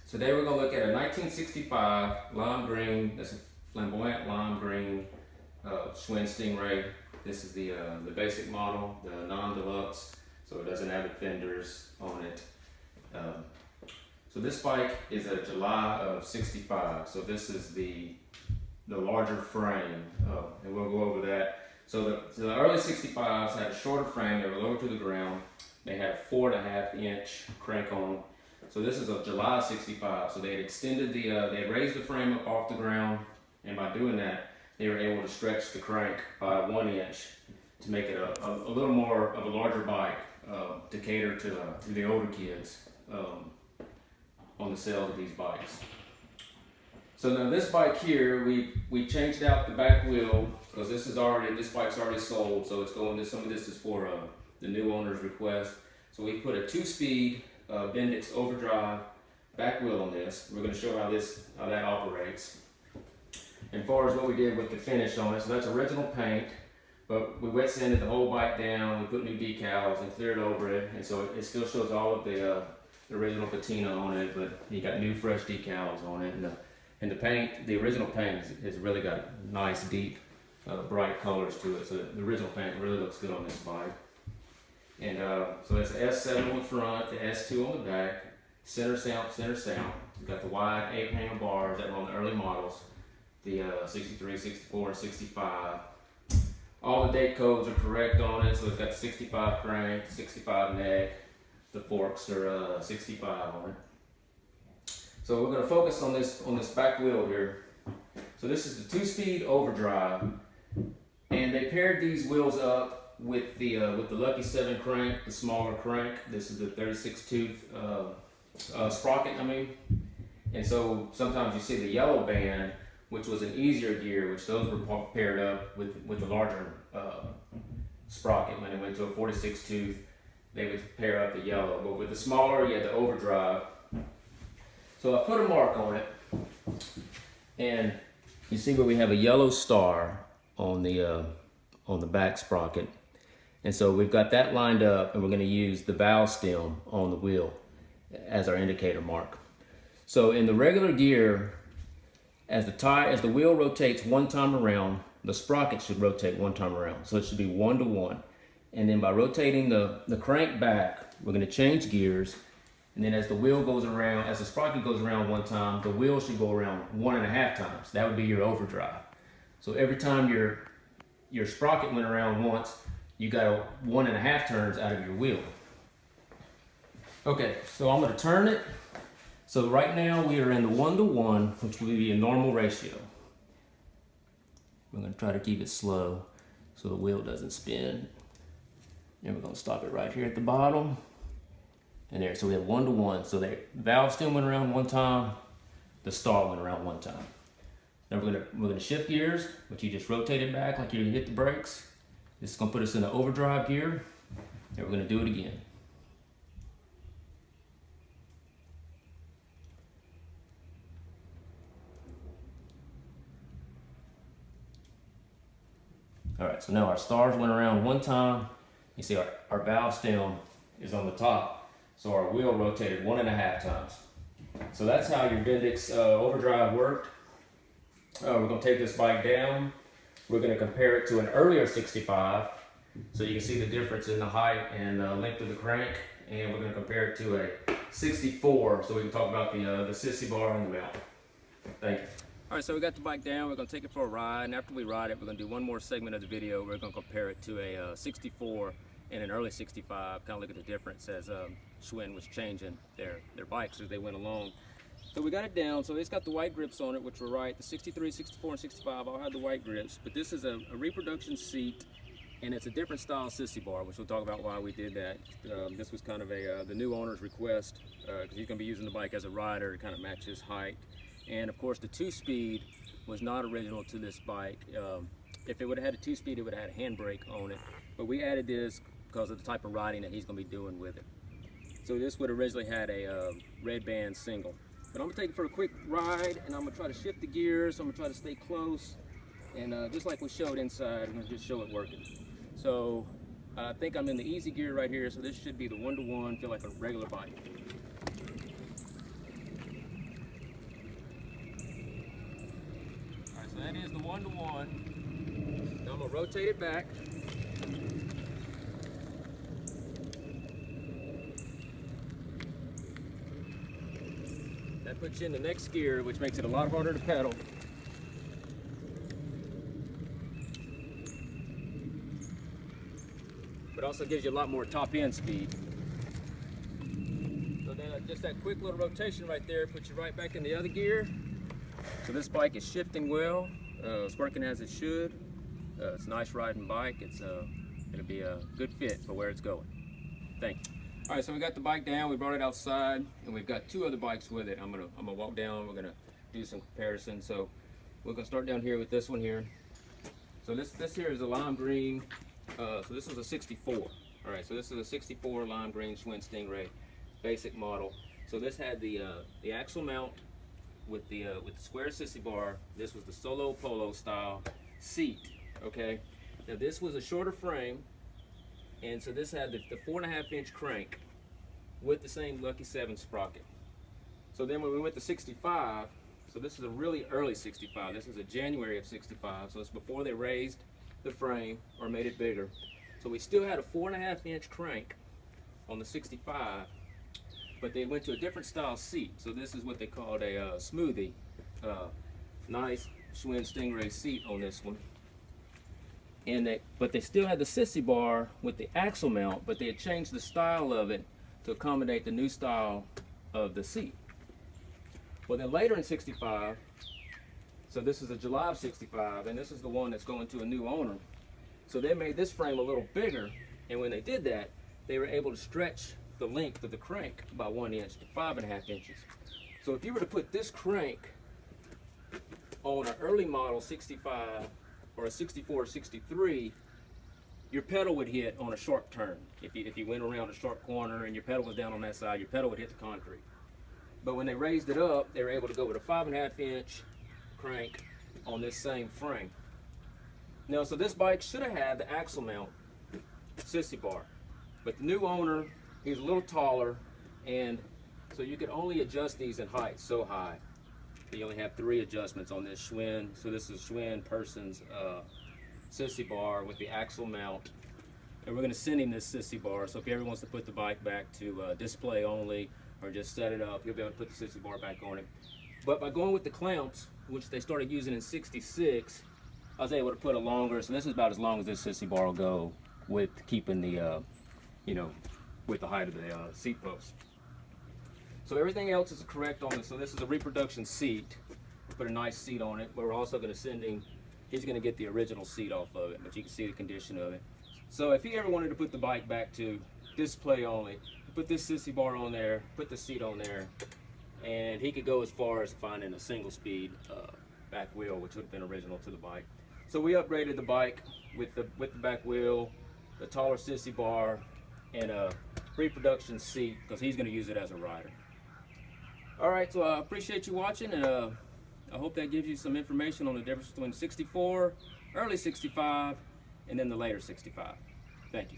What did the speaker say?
Today we're going to look at a 1965 lime green, that's a flamboyant lime green Schwinn Stingray. This is the basic model, the non-deluxe, so it doesn't have the fenders on it. So this bike is a July of '65, so this is the larger frame, and we'll go over that. So the early '65s had a shorter frame, they were lower to the ground, they had a 4.5-inch crank on them. So this is a July '65, so they had extended they had raised the frame up off the ground, and by doing that, they were able to stretch the crank by 1 inch to make it a little more of a larger bike to cater to the older kids on the sales of these bikes. So now this bike here, we changed out the back wheel because this bike's already sold, so it's going to, some of this is for the new owner's request. So we put a 2-speed Bendix Overdrive back wheel on this. We're going to show how that operates. And as far as what we did with the finish on it, so that's original paint, but we wet sanded the whole bike down, we put new decals and cleared over it, and so it still shows all of the original patina on it, but you got new fresh decals on it, and the paint, the original paint has really got nice, deep, bright colors to it, so the original paint really looks good on this bike. And so it's the S7 on the front, the S2 on the back, center sound. You've got the wide 8-panel bars that were on the early models, the 63, 64, and 65. All the date codes are correct on it, so it's got 65 crank, 65 neck, the forks are 65 on it. So we're going to focus on this back wheel here. So this is the 2-speed Overdrive, and they paired these wheels up with the Lucky 7 crank, the smaller crank. This is the 36 tooth sprocket, and so sometimes you see the yellow band, which was an easier gear, which those were paired up with the larger sprocket. When it went to a 46 tooth, they would pair up the yellow, but with the smaller, you had the Overdrive. So I put a mark on it, and you see where we have a yellow star on the back sprocket. And so we've got that lined up, and we're going to use the valve stem on the wheel as our indicator mark. So in the regular gear, as the wheel rotates one time around, the sprocket should rotate one time around. So it should be 1 to 1. And then by rotating the crank back, we're going to change gears. And then as the wheel goes around, as the sprocket goes around one time, the wheel should go around 1.5 times. That would be your overdrive. So every time your sprocket went around once, you got 1.5 turns out of your wheel. Okay, so I'm going to turn it. So right now we are in the 1 to 1, which will be a normal ratio. We're going to try to keep it slow so the wheel doesn't spin. And we're going to stop it right here at the bottom. And there, so we have 1 to 1. So the valve stem went around one time, the star went around one time. Now we're gonna shift gears, but you just rotate it back like you hit the brakes. This is gonna put us in the overdrive gear, and we're gonna do it again. All right, so now our stars went around one time. You see our valve stem is on the top, so our wheel rotated 1.5 times. So that's how your Bendix Overdrive worked. We're going to take this bike down. We're going to compare it to an earlier '65, so you can see the difference in the height and length of the crank. And we're going to compare it to a '64, so we can talk about the sissy bar and the mount. Thank you. All right, so we got the bike down. We're going to take it for a ride, and after we ride it, we're going to do one more segment of the video. We're going to compare it to a '64 and an early '65. Kind of look at the difference as Schwinn was changing their bikes as they went along. So we got it down, so it's got the white grips on it, which were right. The 63, 64, and 65 all had the white grips, but this is a reproduction seat, and it's a different style sissy bar, which we'll talk about why we did that. This was kind of the new owner's request, because he's going to be using the bike as a rider to kind of match his height. And of course the 2-speed was not original to this bike. If it would have had a 2-speed, it would have had a handbrake on it, but we added this because of the type of riding that he's going to be doing with it. So this would originally had a red band single. But I'm going to take it for a quick ride, and I'm going to try to shift the gears. I'm going to try to stay close, and just like we showed inside, I'm going to just show it working. So I think I'm in the easy gear right here, so this should be the 1 to 1, feel like a regular bike. is the 1-to-1. Now I'm gonna rotate it back. That puts you in the next gear, which makes it a lot harder to pedal. But also gives you a lot more top end speed. So then just that quick little rotation right there puts you right back in the other gear. So this bike is shifting well. It's working as it should. It's a nice riding bike. It'll be a good fit for where it's going. Thank you. All right, so we got the bike down. We brought it outside, and we've got 2 other bikes with it. I'm gonna walk down. We're gonna do some comparison. So we're gonna start down here with this one here. So this here is a lime green. So this is a 64. All right, so this is a 64 lime green Schwinn Stingray, basic model. So this had the axle mount with the square sissy bar. This was the solo polo style seat. Okay, now this was a shorter frame, and so this had the 4.5-inch crank with the same Lucky 7 sprocket. So then when we went to 65, so this is a really early 65. This is a January of 65, so it's before they raised the frame or made it bigger. So we still had a 4.5-inch crank on the 65, but they went to a different style seat. So this is what they called a smoothie. Nice Schwinn Stingray seat on this one. But they still had the sissy bar with the axle mount, but they had changed the style of it to accommodate the new style of the seat. Well, then later in 65, so this is a July of 65, and this is the one that's going to a new owner. So they made this frame a little bigger, and when they did that, they were able to stretch the length of the crank by 1 inch to 5.5 inches. So if you were to put this crank on an early model 65 or a 64 or 63, your pedal would hit on a sharp turn. If you went around a sharp corner and your pedal was down on that side, your pedal would hit the concrete. But when they raised it up, they were able to go with a 5.5-inch crank on this same frame. Now, so this bike should have had the axle mount sissy bar, but the new owner, he's a little taller, and so you could only adjust these in height so high. You only have 3 adjustments on this Schwinn. So this is Schwinn person's sissy bar with the axle mount, and we're going to send him this sissy bar. So if he ever wants to put the bike back to display only or just set it up, he'll be able to put the sissy bar back on it. But by going with the clamps, which they started using in 66, I was able to put a longer, so this is about as long as this sissy bar will go with keeping the, with the height of the seat post. So everything else is correct on this. So this is a reproduction seat. Put a nice seat on it, but we're also going to send him, he's going to get the original seat off of it, but you can see the condition of it. So if he ever wanted to put the bike back to display only, put this sissy bar on there, put the seat on there, and he could go as far as finding a single speed back wheel, which would have been original to the bike. So we upgraded the bike with the back wheel, the taller sissy bar, and a reproduction seat, because he's going to use it as a rider. All right, so I appreciate you watching, and I hope that gives you some information on the difference between 64, early 65, and then the later 65. Thank you.